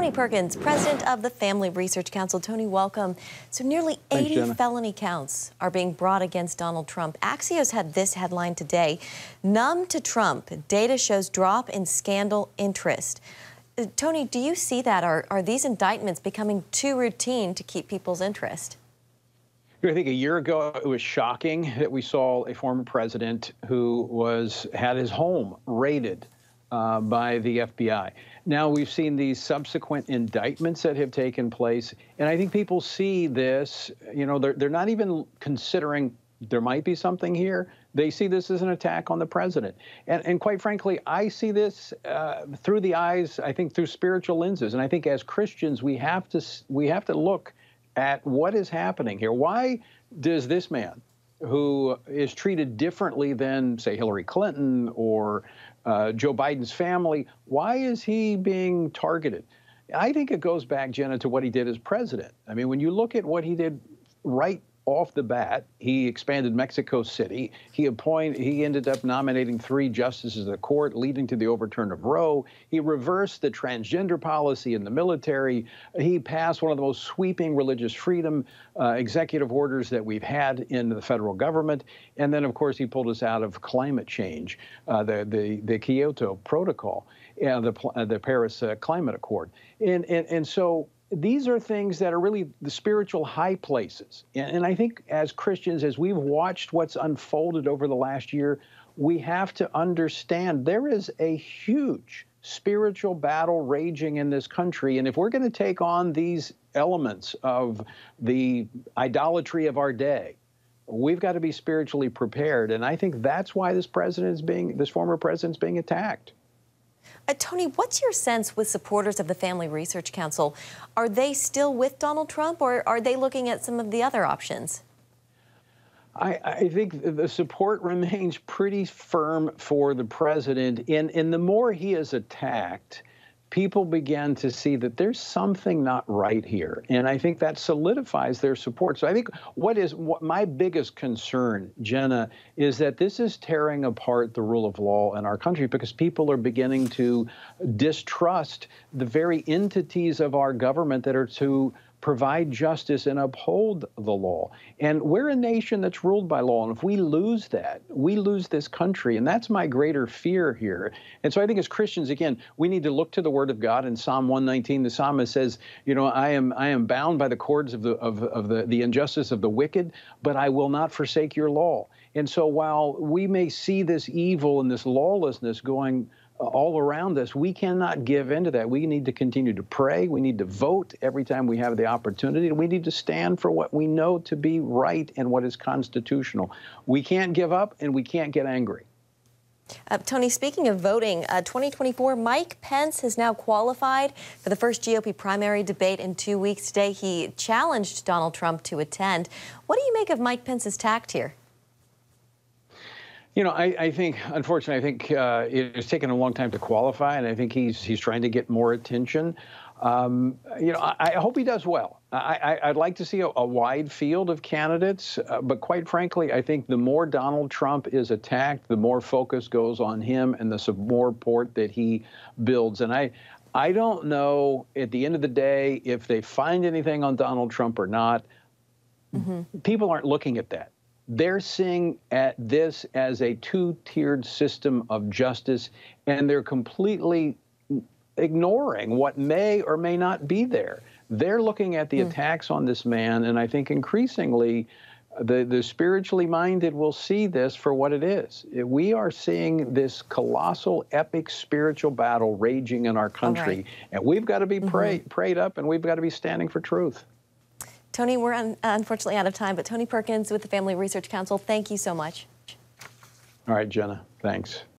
Tony Perkins, president of the Family Research Council. Tony, welcome. So nearly 80 felony counts are being brought against Donald Trump. Axios had this headline today: "Numb to Trump, data shows drop in scandal interest." Tony, do you see that? Are these indictments becoming too routine to keep people's interest? I think a year ago it was shocking that we saw a former president who had his home raided by the FBI. Now we've seen these subsequent indictments that have taken place, and I think people see this. You know, they're not even considering there might be something here. They see this as an attack on the president, and quite frankly, I see this through the eyes, I think, through spiritual lenses. And I think as Christians, we have to look at what is happening here. Why does this man, who is treated differently than, say, Hillary Clinton or Joe Biden's family, why is he being targeted? I think it goes back, Jenna, to what he did as president. I mean, when you look at what he did right off the bat, he expanded Mexico City. He ended up nominating 3 justices of the court, leading to the overturn of Roe. He reversed the transgender policy in the military. He passed one of the most sweeping religious freedom executive orders that we've had in the federal government. And then, of course, he pulled us out of climate change, the Kyoto Protocol, and the Paris Climate Accord. And so these are things that are really the spiritual high places. And I think as Christians, as we've watched what's unfolded over the last year, we have to understand there is a huge spiritual battle raging in this country. And if we're going to take on these elements of the idolatry of our day, we've got to be spiritually prepared. And I think that's why this former president's being attacked. Tony, what's your sense with supporters of the Family Research Council? Are they still with Donald Trump, or are they looking at some of the other options? I think the support remains pretty firm for the president. And the more he is attacked, people begin to see that there's something not right here. And I think that solidifies their support. So I think what my biggest concern, Jenna, is that this is tearing apart the rule of law in our country, because people are beginning to distrust the very entities of our government that are to provide justice and uphold the law. And we're a nation that's ruled by law. And if we lose that, we lose this country. And that's my greater fear here. And so I think as Christians, again, we need to look to the Word of God. In Psalm 119, the psalmist says, you know, I am bound by the cords of the injustice of the wicked, but I will not forsake your law. And so while we may see this evil and this lawlessness going all around us, we cannot give into that. We need to continue to pray. We need to vote every time we have the opportunity. And we need to stand for what we know to be right and what is constitutional. We can't give up, and we can't get angry. Tony, speaking of voting, 2024, Mike Pence has now qualified for the first GOP primary debate in 2 weeks. Today, he challenged Donald Trump to attend. What do you make of Mike Pence's tact here? You know, I think, unfortunately, it's taken a long time to qualify, and I think he's trying to get more attention. You know, I hope he does well. I'd like to see a wide field of candidates, but quite frankly, I think the more Donald Trump is attacked, the more focus goes on him and the more support that he builds. And I don't know, at the end of the day, if they find anything on Donald Trump or not. People aren't looking at that. They're seeing at this as a 2-tiered system of justice, and they're completely ignoring what may or may not be there. They're looking at the attacks on this man, and I think increasingly the spiritually minded will see this for what it is. We are seeing this colossal, epic spiritual battle raging in our country, and we've got to be prayed up, and we've got to be standing for truth. Tony, we're unfortunately out of time, but Tony Perkins with the Family Research Council, thank you so much. All right, Jenna, thanks.